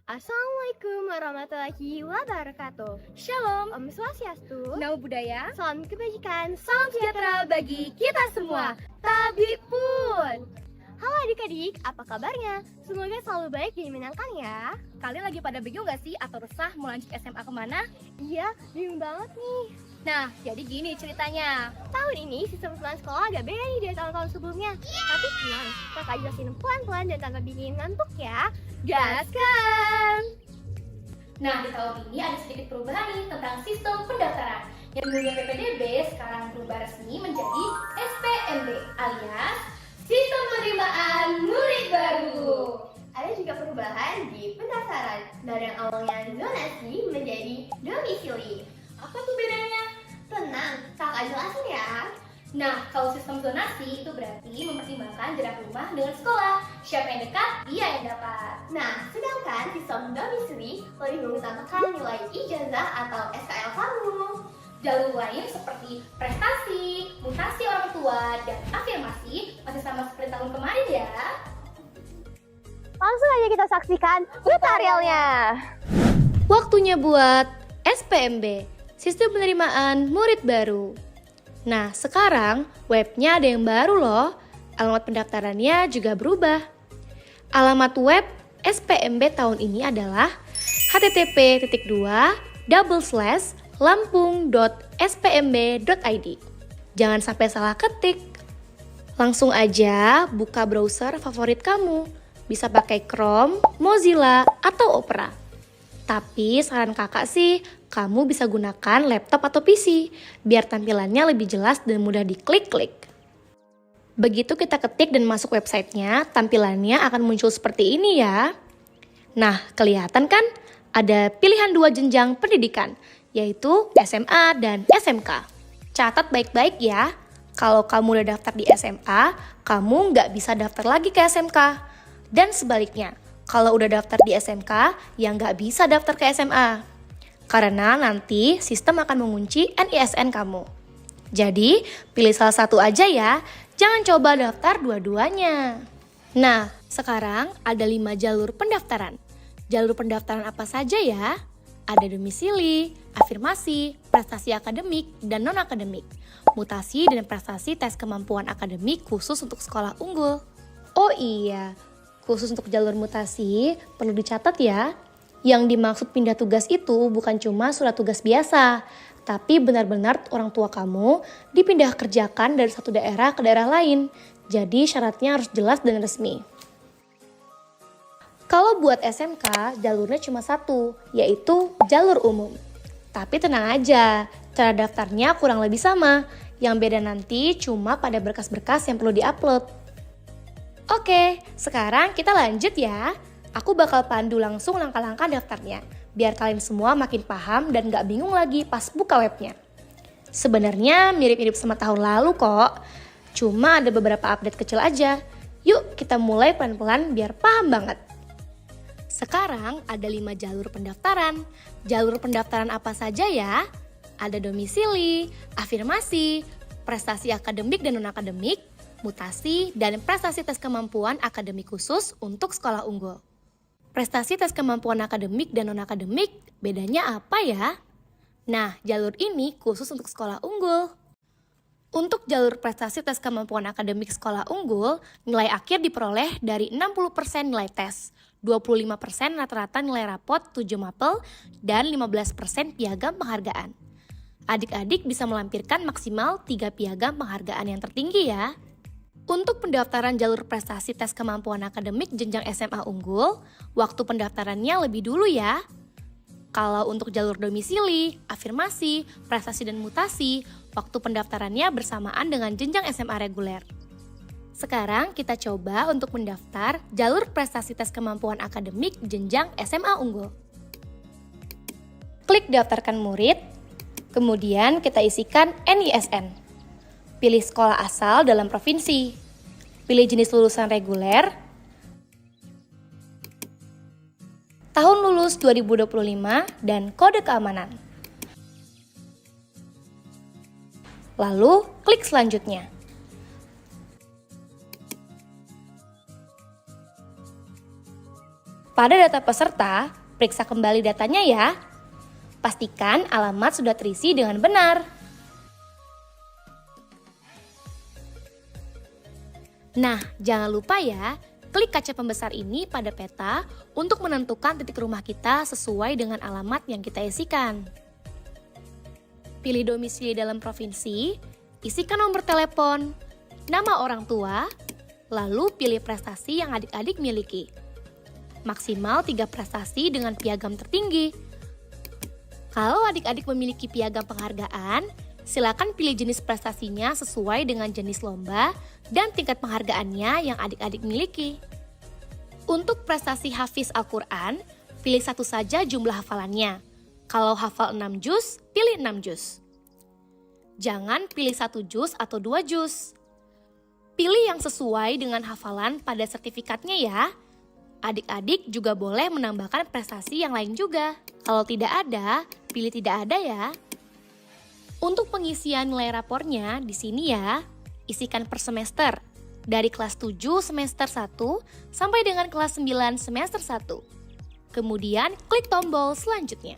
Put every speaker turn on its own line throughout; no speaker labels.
Assalamualaikum warahmatullahi wabarakatuh.
Shalom,
Om Swastiastu,
Namo Buddhaya,
salam kebajikan,
salam sejahtera bagi kita semua.
Tabib pun. Halo adik-adik, apa kabarnya? Semoga selalu baik dan menyenangkan ya.
Kalian lagi pada bingung gak sih atau resah mau lanjut SMA kemana?
Iya, bingung banget nih.
Nah, jadi gini ceritanya.
Tahun ini sistem pelajaran sekolah agak beda nih dari tahun-tahun sebelumnya. Tapi tenang, kakak jelasin pelan-pelan dan tanpa bikin ngantuk ya. Gaskan!
Nah, di tahun ini ada sedikit perubahan nih tentang sistem pendaftaran. Yang dulunya PPDB sekarang berubah resmi menjadi SPMB alias Sistem Penerimaan Murid Baru.
Ada juga perubahan di pendaftaran dari yang awalnya zonasi menjadi domisili.
Apa tuh bedanya?
Tenang, kakak jelasin ya.
Nah, kalau sistem zonasi itu berarti mempertimbangkan jarak rumah dengan sekolah. Siapa yang dekat, dia yang dapat.
Nah, sedangkan sistem domisili lebih mengutamakan nilai ijazah atau SKL kamu.
Jalur lain seperti prestasi, mutasi orang tua, dan afirmasi masih sama seperti tahun kemarin ya.
Langsung aja kita saksikan tutorialnya.
Waktunya buat SPMB, Sistem Penerimaan Murid Baru. Nah, sekarang webnya ada yang baru loh. Alamat pendaftarannya juga berubah. Alamat web SPMB tahun ini adalah http://lampung.spmb.id. Jangan sampai salah ketik. Langsung aja buka browser favorit kamu. Bisa pakai Chrome, Mozilla, atau Opera. Tapi saran kakak sih, kamu bisa gunakan laptop atau PC, biar tampilannya lebih jelas dan mudah diklik-klik. Begitu kita ketik dan masuk websitenya, tampilannya akan muncul seperti ini ya. Nah, kelihatan kan? Ada pilihan 2 jenjang pendidikan, yaitu SMA dan SMK. Catat baik-baik ya, kalau kamu udah daftar di SMA, kamu nggak bisa daftar lagi ke SMK. Dan sebaliknya, kalau udah daftar di SMK, yang nggak bisa daftar ke SMA. Karena nanti sistem akan mengunci NISN kamu. Jadi, pilih salah satu aja ya, jangan coba daftar dua-duanya. Nah, sekarang ada 5 jalur pendaftaran. Jalur pendaftaran apa saja ya? Ada domisili, afirmasi, prestasi akademik, dan non-akademik. Mutasi dan prestasi tes kemampuan akademik khusus untuk sekolah unggul. Oh iya, khusus untuk jalur mutasi, perlu dicatat ya, yang dimaksud pindah tugas itu bukan cuma surat tugas biasa, tapi benar-benar orang tua kamu dipindah kerjakan dari satu daerah ke daerah lain. Jadi syaratnya harus jelas dan resmi. Kalau buat SMK, jalurnya cuma satu, yaitu jalur umum. Tapi tenang aja, cara daftarnya kurang lebih sama. Yang beda nanti cuma pada berkas-berkas yang perlu diupload. Oke, sekarang kita lanjut ya. Aku bakal pandu langsung langkah-langkah daftarnya, biar kalian semua makin paham dan gak bingung lagi pas buka webnya. Sebenarnya mirip-mirip sama tahun lalu kok, cuma ada beberapa update kecil aja. Yuk kita mulai pelan-pelan biar paham banget. Sekarang ada 5 jalur pendaftaran. Jalur pendaftaran apa saja ya? Ada domisili, afirmasi, prestasi akademik dan non-akademik, mutasi, dan prestasi tes kemampuan akademik khusus untuk sekolah unggul. Prestasi tes kemampuan akademik dan non-akademik, bedanya apa ya? Nah, jalur ini khusus untuk sekolah unggul. Untuk jalur prestasi tes kemampuan akademik sekolah unggul, nilai akhir diperoleh dari 60% nilai tes, 25% rata-rata nilai rapot 7 mapel, dan 15% piagam penghargaan. Adik-adik bisa melampirkan maksimal 3 piagam penghargaan yang tertinggi ya. Untuk pendaftaran jalur prestasi tes kemampuan akademik jenjang SMA unggul, waktu pendaftarannya lebih dulu ya. Kalau untuk jalur domisili, afirmasi, prestasi dan mutasi, waktu pendaftarannya bersamaan dengan jenjang SMA reguler. Sekarang kita coba untuk mendaftar jalur prestasi tes kemampuan akademik jenjang SMA unggul. Klik daftarkan murid, kemudian kita isikan NISN. Pilih sekolah asal dalam provinsi. Pilih jenis lulusan reguler. Tahun lulus 2025 dan kode keamanan. Lalu klik selanjutnya. Pada data peserta, periksa kembali datanya ya. Pastikan alamat sudah terisi dengan benar. Nah, jangan lupa ya, klik kaca pembesar ini pada peta untuk menentukan titik rumah kita sesuai dengan alamat yang kita isikan. Pilih domisili dalam provinsi, isikan nomor telepon, nama orang tua, lalu pilih prestasi yang adik-adik miliki. Maksimal 3 prestasi dengan piagam tertinggi. Kalau adik-adik memiliki piagam penghargaan, silakan pilih jenis prestasinya sesuai dengan jenis lomba dan tingkat penghargaannya yang adik-adik miliki. Untuk prestasi hafiz Al-Quran, pilih satu saja jumlah hafalannya. Kalau hafal 6 juz, pilih 6 juz. Jangan pilih 1 juz atau 2 juz. Pilih yang sesuai dengan hafalan pada sertifikatnya ya. Adik-adik juga boleh menambahkan prestasi yang lain juga. Kalau tidak ada, pilih tidak ada ya. Untuk pengisian nilai rapornya di sini ya, isikan per semester. Dari kelas 7 semester 1 sampai dengan kelas 9 semester 1. Kemudian klik tombol selanjutnya.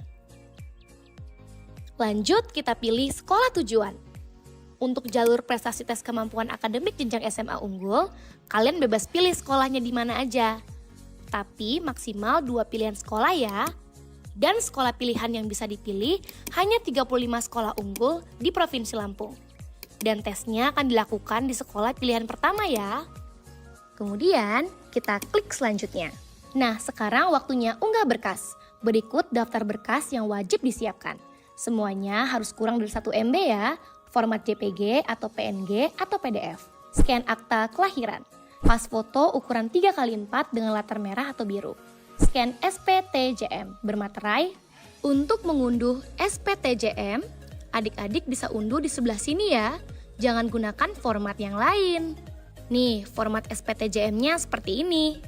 Lanjut kita pilih sekolah tujuan. Untuk jalur prestasi tes kemampuan akademik jenjang SMA unggul, kalian bebas pilih sekolahnya di mana aja. Tapi maksimal 2 pilihan sekolah ya. Dan sekolah pilihan yang bisa dipilih hanya 35 sekolah unggul di Provinsi Lampung. Dan tesnya akan dilakukan di sekolah pilihan pertama ya. Kemudian kita klik selanjutnya. Nah, sekarang waktunya unggah berkas. Berikut daftar berkas yang wajib disiapkan. Semuanya harus kurang dari 1 MB ya. Format JPG atau PNG atau PDF. Scan akta kelahiran. Pas foto ukuran 3x4 dengan latar merah atau biru. Scan SPTJM bermaterai. Untuk mengunduh SPTJM, adik-adik bisa unduh di sebelah sini ya. Jangan gunakan format yang lain. Nih, format SPTJM-nya seperti ini.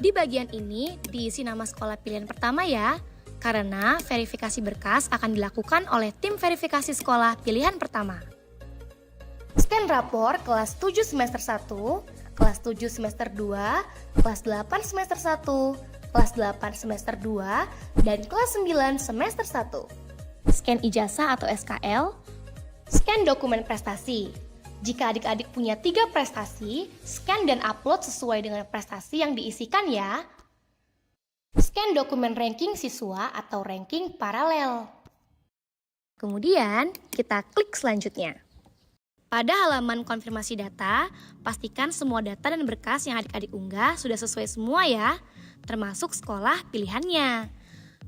Di bagian ini diisi nama sekolah pilihan pertama ya. Karena verifikasi berkas akan dilakukan oleh tim verifikasi sekolah pilihan pertama. Scan rapor kelas 7 semester 1, kelas 7 semester 2, kelas 8 semester 1, kelas 8 semester 2, dan kelas 9 semester 1. Scan ijazah atau SKL. Scan dokumen prestasi. Jika adik-adik punya 3 prestasi, scan dan upload sesuai dengan prestasi yang diisikan ya. Scan dokumen ranking siswa atau ranking paralel. Kemudian kita klik selanjutnya. Pada halaman konfirmasi data, pastikan semua data dan berkas yang adik-adik unggah sudah sesuai semua ya, termasuk sekolah pilihannya.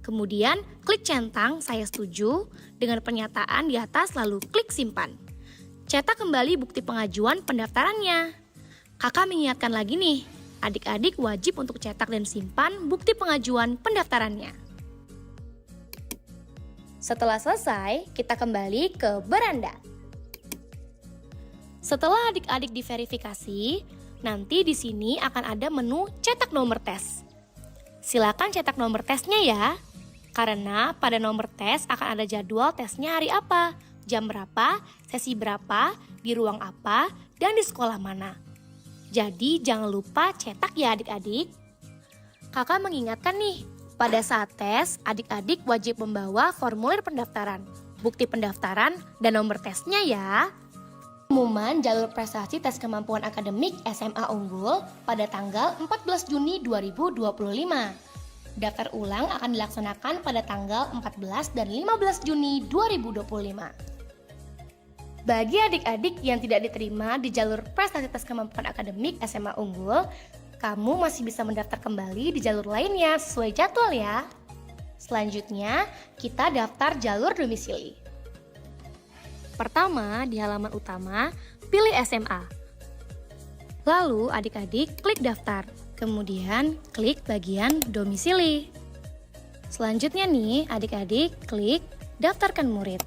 Kemudian klik centang saya setuju dengan pernyataan di atas lalu klik simpan. Cetak kembali bukti pengajuan pendaftarannya. Kakak mengingatkan lagi nih, adik-adik wajib untuk cetak dan simpan bukti pengajuan pendaftarannya. Setelah selesai, kita kembali ke beranda. Setelah adik-adik diverifikasi, nanti di sini akan ada menu cetak nomor tes. Silakan cetak nomor tesnya ya, karena pada nomor tes akan ada jadwal tesnya hari apa, jam berapa, sesi berapa, di ruang apa, dan di sekolah mana. Jadi jangan lupa cetak ya adik-adik. Kakak mengingatkan nih, pada saat tes adik-adik wajib membawa formulir pendaftaran, bukti pendaftaran, dan nomor tesnya ya. Pengumuman jalur prestasi tes kemampuan akademik SMA unggul pada tanggal 14 Juni 2025. Daftar ulang akan dilaksanakan pada tanggal 14 dan 15 Juni 2025. Bagi adik-adik yang tidak diterima di jalur prestasi tes kemampuan akademik SMA unggul, kamu masih bisa mendaftar kembali di jalur lainnya sesuai jadwal ya. Selanjutnya, kita daftar jalur domisili. Pertama, di halaman utama, pilih SMA. Lalu adik-adik klik daftar, kemudian klik bagian domisili. Selanjutnya nih, adik-adik klik daftarkan murid.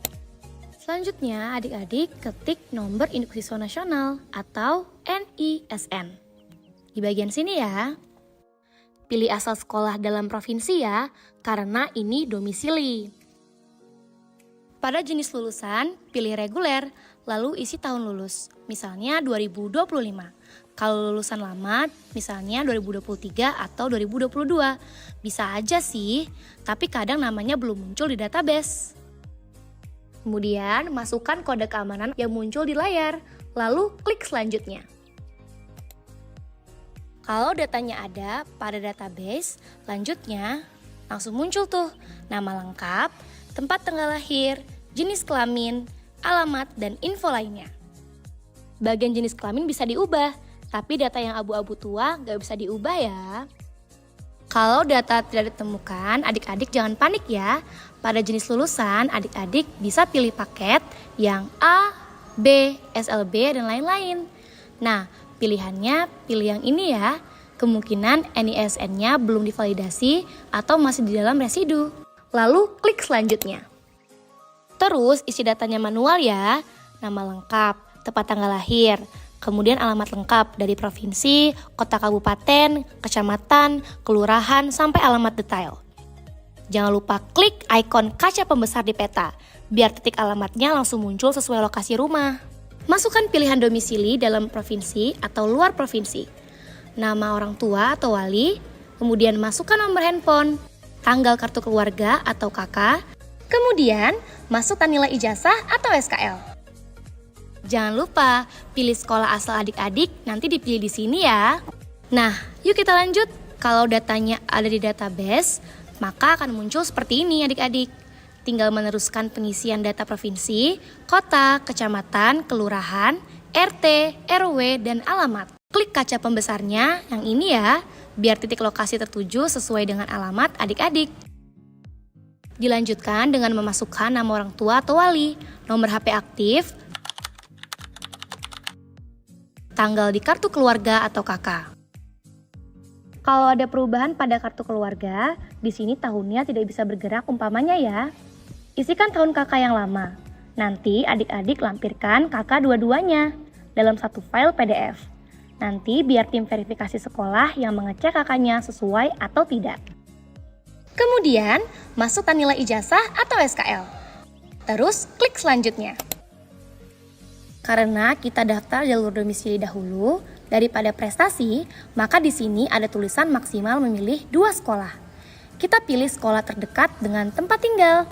Selanjutnya, adik-adik ketik nomor induk siswa nasional atau NISN. Di bagian sini ya. Pilih asal sekolah dalam provinsi ya, karena ini domisili. Pada jenis lulusan, pilih reguler, lalu isi tahun lulus, misalnya 2025. Kalau lulusan lama, misalnya 2023 atau 2022, bisa aja sih, tapi kadang namanya belum muncul di database. Kemudian, masukkan kode keamanan yang muncul di layar, lalu klik selanjutnya. Kalau datanya ada pada database, lanjutnya langsung muncul tuh nama lengkap, tempat tanggal lahir, jenis kelamin, alamat, dan info lainnya. Bagian jenis kelamin bisa diubah, tapi data yang abu-abu tua nggak bisa diubah ya. Kalau data tidak ditemukan, adik-adik jangan panik ya. Pada jenis lulusan, adik-adik bisa pilih paket yang A, B, SLB, dan lain-lain. Nah, pilihannya pilih yang ini ya. Kemungkinan NISN-nya belum divalidasi atau masih di dalam residu. Lalu klik selanjutnya. Terus isi datanya manual ya. Nama lengkap, tempat tanggal lahir, kemudian alamat lengkap dari provinsi, kota kabupaten, kecamatan, kelurahan, sampai alamat detail. Jangan lupa klik ikon kaca pembesar di peta, biar titik alamatnya langsung muncul sesuai lokasi rumah. Masukkan pilihan domisili dalam provinsi atau luar provinsi, nama orang tua atau wali, kemudian masukkan nomor handphone, tanggal kartu keluarga atau KK, kemudian masukkan nilai ijazah atau SKL. Jangan lupa pilih sekolah asal adik-adik, nanti dipilih di sini ya. Nah, yuk kita lanjut. Kalau datanya ada di database, maka akan muncul seperti ini adik-adik. Tinggal meneruskan pengisian data provinsi, kota, kecamatan, kelurahan, RT, RW, dan alamat. Klik kaca pembesarnya yang ini ya, biar titik lokasi tertuju sesuai dengan alamat adik-adik. Dilanjutkan dengan memasukkan nama orang tua atau wali, nomor HP aktif, tanggal di kartu keluarga atau KK. Kalau ada perubahan pada kartu keluarga, di sini tahunnya tidak bisa bergerak umpamanya ya. Isikan tahun KK yang lama. Nanti adik-adik lampirkan KK dua-duanya dalam satu file PDF. Nanti biar tim verifikasi sekolah yang mengecek KK-nya sesuai atau tidak. Kemudian, masukkan nilai ijazah atau SKL. Terus klik selanjutnya. Karena kita daftar jalur domisili dahulu daripada prestasi, maka di sini ada tulisan maksimal memilih 2 sekolah. Kita pilih sekolah terdekat dengan tempat tinggal.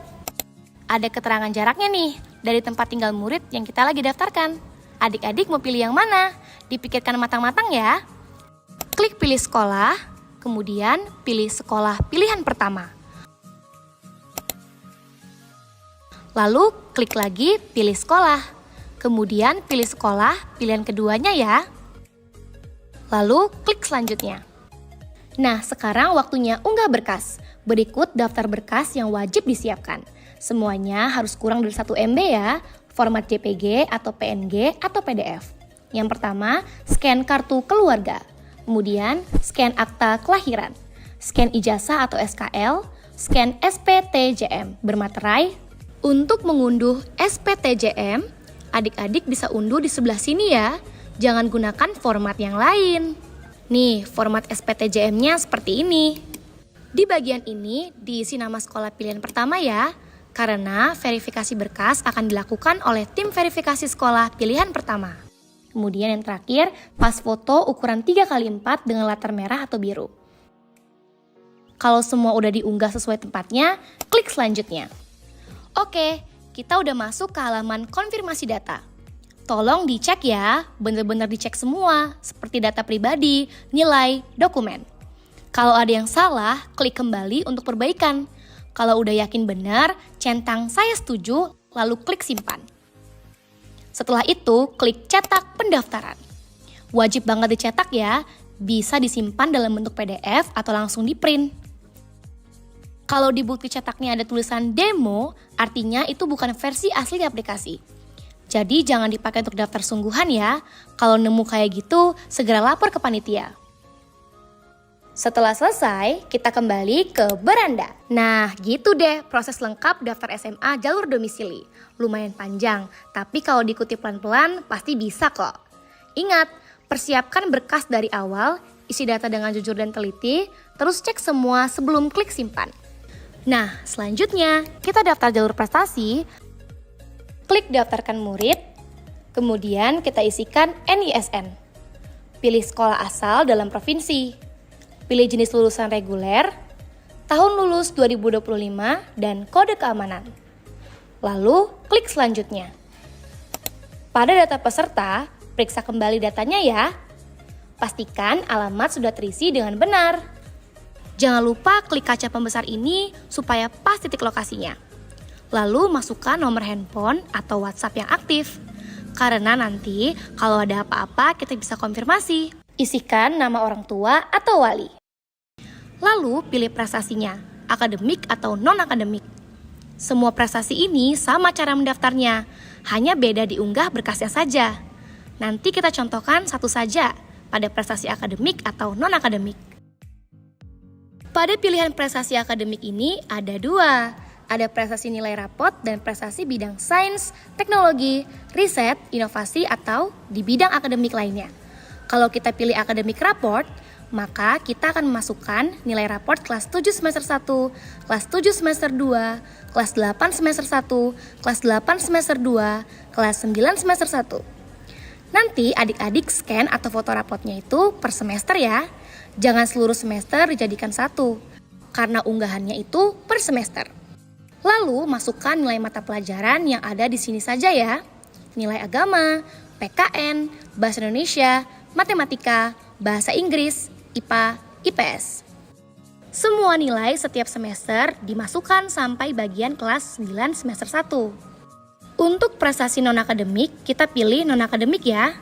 Ada keterangan jaraknya nih dari tempat tinggal murid yang kita lagi daftarkan. Adik-adik mau pilih yang mana? Dipikirkan matang-matang ya. Klik pilih sekolah, kemudian pilih sekolah pilihan pertama. Lalu klik lagi pilih sekolah. Kemudian pilih sekolah pilihan keduanya ya. Lalu klik selanjutnya. Nah, sekarang waktunya unggah berkas. Berikut daftar berkas yang wajib disiapkan. Semuanya harus kurang dari 1 MB ya. Format JPG atau PNG atau PDF. Yang pertama, scan kartu keluarga. Kemudian, scan akta kelahiran. Scan ijazah atau SKL. Scan SPTJM bermaterai. Untuk mengunduh SPTJM, adik-adik bisa unduh di sebelah sini ya. Jangan gunakan format yang lain. Nih, format SPTJM-nya seperti ini. Di bagian ini diisi nama sekolah pilihan pertama ya. Karena verifikasi berkas akan dilakukan oleh tim verifikasi sekolah pilihan pertama. Kemudian yang terakhir, pas foto ukuran 3x4 dengan latar merah atau biru. Kalau semua udah diunggah sesuai tempatnya, klik selanjutnya. Oke, kita udah masuk ke halaman konfirmasi data. Tolong dicek ya, benar-benar dicek semua, seperti data pribadi, nilai, dokumen. Kalau ada yang salah, klik kembali untuk perbaikan. Kalau udah yakin benar, centang saya setuju, lalu klik simpan. Setelah itu, klik cetak pendaftaran. Wajib banget dicetak ya, bisa disimpan dalam bentuk PDF atau langsung di print. Kalau di bukti cetaknya ada tulisan demo, artinya itu bukan versi asli aplikasi. Jadi jangan dipakai untuk daftar sungguhan ya. Kalau nemu kayak gitu, segera lapor ke panitia. Setelah selesai, kita kembali ke beranda. Nah, gitu deh proses lengkap daftar SMA jalur domisili. Lumayan panjang, tapi kalau diikuti pelan-pelan pasti bisa kok. Ingat, persiapkan berkas dari awal, isi data dengan jujur dan teliti, terus cek semua sebelum klik simpan. Nah, selanjutnya kita daftar jalur prestasi. Klik daftarkan murid, kemudian kita isikan NISN. Pilih sekolah asal dalam provinsi. Pilih jenis lulusan reguler, tahun lulus 2025, dan kode keamanan. Lalu, klik selanjutnya. Pada data peserta, periksa kembali datanya ya. Pastikan alamat sudah terisi dengan benar. Jangan lupa klik kaca pembesar ini supaya pas titik lokasinya. Lalu masukkan nomor handphone atau WhatsApp yang aktif. Karena nanti kalau ada apa-apa kita bisa konfirmasi. Isikan nama orang tua atau wali. Lalu pilih prestasinya, akademik atau non-akademik. Semua prestasi ini sama cara mendaftarnya, hanya beda diunggah berkasnya saja. Nanti kita contohkan satu saja pada prestasi akademik atau non-akademik. Pada pilihan prestasi akademik ini ada dua. Ada prestasi nilai rapot dan prestasi bidang sains, teknologi, riset, inovasi atau di bidang akademik lainnya. Kalau kita pilih akademik raport, maka kita akan memasukkan nilai raport kelas 7 semester 1, kelas 7 semester 2, kelas 8 semester 1, kelas 8 semester 2, kelas 9 semester 1. Nanti adik-adik scan atau foto rapotnya itu per semester ya. Jangan seluruh semester dijadikan satu, karena unggahannya itu per semester. Lalu masukkan nilai mata pelajaran yang ada di sini saja ya. Nilai agama, PKN, Bahasa Indonesia, Matematika, Bahasa Inggris, IPA, IPS. Semua nilai setiap semester dimasukkan sampai bagian kelas 9 semester 1. Untuk prestasi non-akademik, kita pilih non-akademik ya.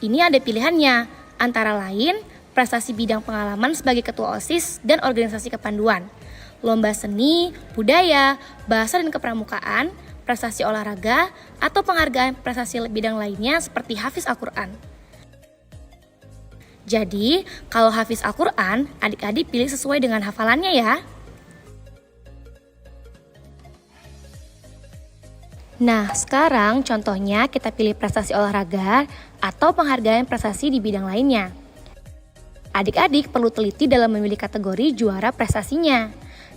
Ini ada pilihannya, antara lain prestasi bidang pengalaman sebagai ketua OSIS dan organisasi kepanduan, lomba seni, budaya, bahasa dan kepramukaan, prestasi olahraga, atau penghargaan prestasi bidang lainnya seperti Hafiz Al-Quran. Jadi, kalau Hafiz Al-Quran, adik-adik pilih sesuai dengan hafalannya ya. Nah, sekarang contohnya kita pilih prestasi olahraga atau penghargaan prestasi di bidang lainnya. Adik-adik perlu teliti dalam memilih kategori juara prestasinya.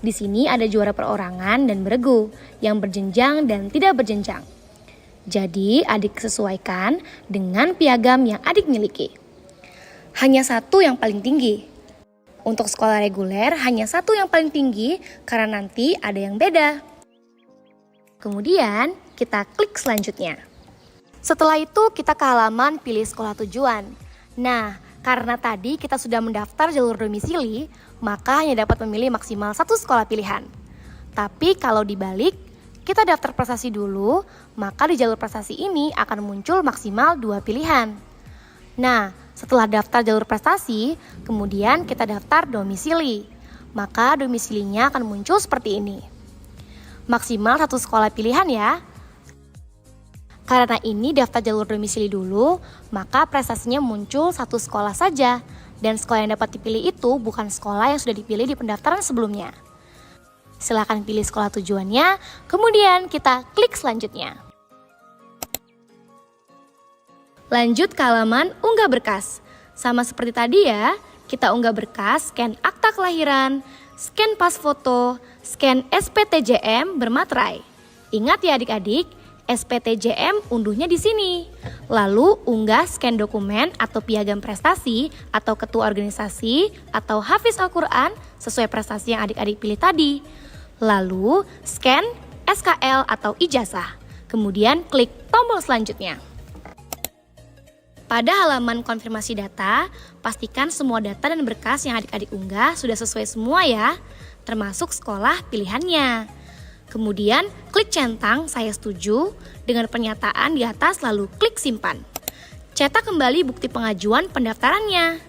Di sini ada juara perorangan dan beregu, yang berjenjang dan tidak berjenjang. Jadi, adik sesuaikan dengan piagam yang adik miliki. Hanya satu yang paling tinggi. Untuk sekolah reguler, hanya satu yang paling tinggi karena nanti ada yang beda. Kemudian, kita klik selanjutnya. Setelah itu, kita ke halaman pilih sekolah tujuan. Nah, karena tadi kita sudah mendaftar jalur domisili, maka hanya dapat memilih maksimal satu sekolah pilihan. Tapi kalau dibalik, kita daftar prestasi dulu, maka di jalur prestasi ini akan muncul maksimal 2 pilihan. Nah, setelah daftar jalur prestasi, kemudian kita daftar domisili. Maka domisilinya akan muncul seperti ini. Maksimal satu sekolah pilihan ya. Karena ini daftar jalur domisili dulu, maka prestasinya muncul satu sekolah saja. Dan sekolah yang dapat dipilih itu bukan sekolah yang sudah dipilih di pendaftaran sebelumnya. Silakan pilih sekolah tujuannya, kemudian kita klik selanjutnya. Lanjut ke halaman unggah berkas. Sama seperti tadi ya, kita unggah berkas, scan akta kelahiran, scan pas foto, scan SPTJM bermaterai. Ingat ya adik-adik, SPTJM unduhnya di sini. Lalu unggah scan dokumen atau piagam prestasi atau ketua organisasi atau Hafiz Al-Quran sesuai prestasi yang adik-adik pilih tadi. Lalu scan SKL atau ijazah. Kemudian klik tombol selanjutnya. Pada halaman konfirmasi data, pastikan semua data dan berkas yang adik-adik unggah sudah sesuai semua ya, termasuk sekolah pilihannya. Kemudian klik centang saya setuju dengan pernyataan di atas lalu klik simpan. Cetak kembali bukti pengajuan pendaftarannya.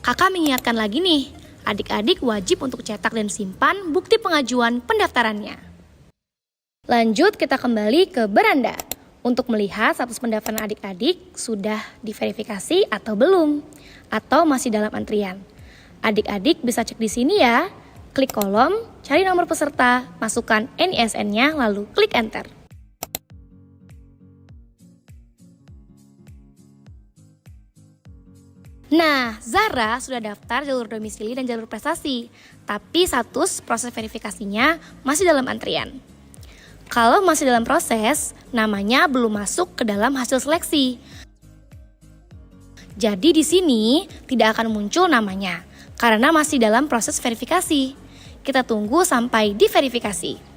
Kakak mengingatkan lagi nih, adik-adik wajib untuk cetak dan simpan bukti pengajuan pendaftarannya. Lanjut kita kembali ke beranda. Untuk melihat status pendaftaran adik-adik sudah diverifikasi atau belum, atau masih dalam antrian. Adik-adik bisa cek di sini ya. Klik kolom, cari nomor peserta, masukkan NISN-nya, lalu klik enter. Nah, Zara sudah daftar jalur domisili dan jalur prestasi, tapi status proses verifikasinya masih dalam antrian. Kalau masih dalam proses, namanya belum masuk ke dalam hasil seleksi. Jadi di sini tidak akan muncul namanya karena masih dalam proses verifikasi. Kita tunggu sampai diverifikasi.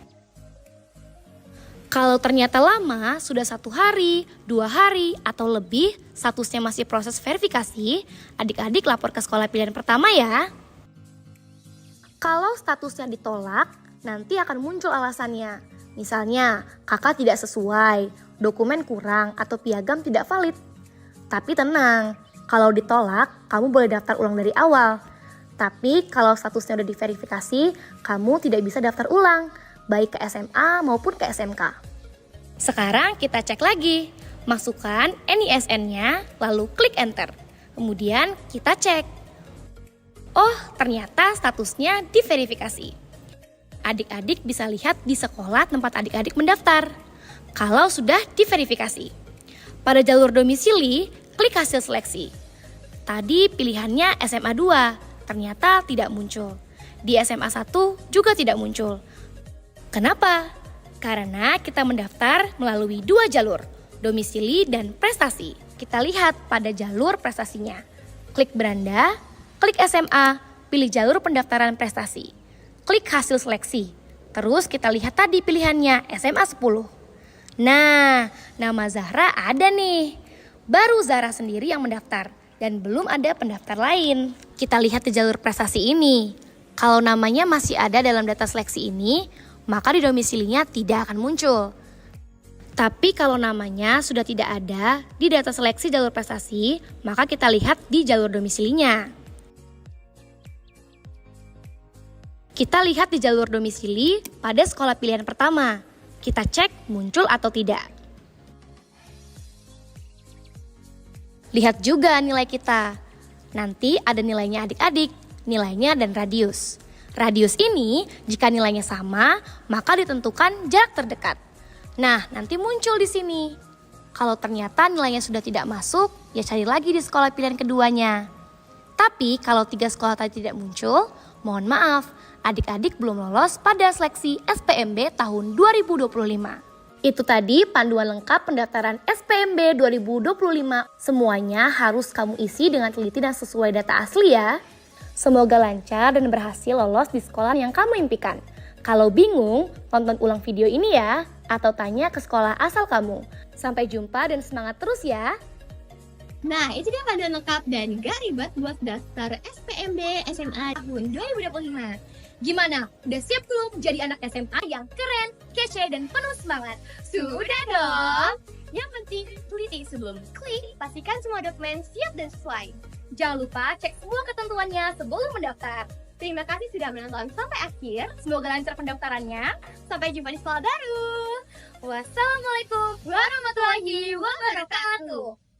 Kalau ternyata lama, sudah 1 hari, 2 hari, atau lebih, statusnya masih proses verifikasi, adik-adik lapor ke sekolah pilihan pertama ya. Kalau statusnya ditolak, nanti akan muncul alasannya. Misalnya, kakak tidak sesuai, dokumen kurang, atau piagam tidak valid. Tapi tenang, kalau ditolak, kamu boleh daftar ulang dari awal. Tapi kalau statusnya udah diverifikasi, kamu tidak bisa daftar ulang, baik ke SMA maupun ke SMK. Sekarang kita cek lagi. Masukkan NISN-nya, lalu klik enter. Kemudian kita cek. Oh, ternyata statusnya diverifikasi. Adik-adik bisa lihat di sekolah tempat adik-adik mendaftar. Kalau sudah diverifikasi. Pada jalur domisili, klik hasil seleksi. Tadi pilihannya SMA 2, ternyata tidak muncul. Di SMA 1 juga tidak muncul. Kenapa? Karena kita mendaftar melalui 2 jalur, domisili dan prestasi. Kita lihat pada jalur prestasinya. Klik beranda, klik SMA, pilih jalur pendaftaran prestasi. Klik hasil seleksi. Terus kita lihat tadi pilihannya SMA 10. Nah, nama Zahra ada nih. Baru Zahra sendiri yang mendaftar dan belum ada pendaftar lain. Kita lihat di jalur prestasi ini. Kalau namanya masih ada dalam data seleksi ini, maka di domisilinya tidak akan muncul. Tapi kalau namanya sudah tidak ada di data seleksi jalur prestasi, maka kita lihat di jalur domisilinya. Kita lihat di jalur domisili pada sekolah pilihan pertama. Kita cek muncul atau tidak. Lihat juga nilai kita. Nanti ada nilainya adik-adik, nilainya dan radius. Radius ini jika nilainya sama, maka ditentukan jarak terdekat. Nah, nanti muncul di sini. Kalau ternyata nilainya sudah tidak masuk, ya cari lagi di sekolah pilihan keduanya. Tapi kalau 3 sekolah tadi tidak muncul, mohon maaf, adik-adik belum lolos pada seleksi SPMB tahun 2025. Itu tadi panduan lengkap pendaftaran SPMB 2025. Semuanya harus kamu isi dengan teliti dan sesuai data asli ya. Semoga lancar dan berhasil lolos di sekolah yang kamu impikan. Kalau bingung, tonton ulang video ini ya, atau tanya ke sekolah asal kamu. Sampai jumpa dan semangat terus ya.
Nah, itu dia panduan lengkap dan gak ribet buat daftar SPMB SMA tahun 2025. Gimana? Udah siap belum jadi anak SMA yang keren, kece, dan penuh semangat? Sudah dong! Yang penting, teliti sebelum klik, pastikan semua dokumen siap dan sesuai. Jangan lupa cek semua ketentuannya sebelum mendaftar. Terima kasih sudah menonton sampai akhir. Semoga lancar pendaftarannya. Sampai jumpa di sekolah baru. Wassalamualaikum warahmatullahi wabarakatuh.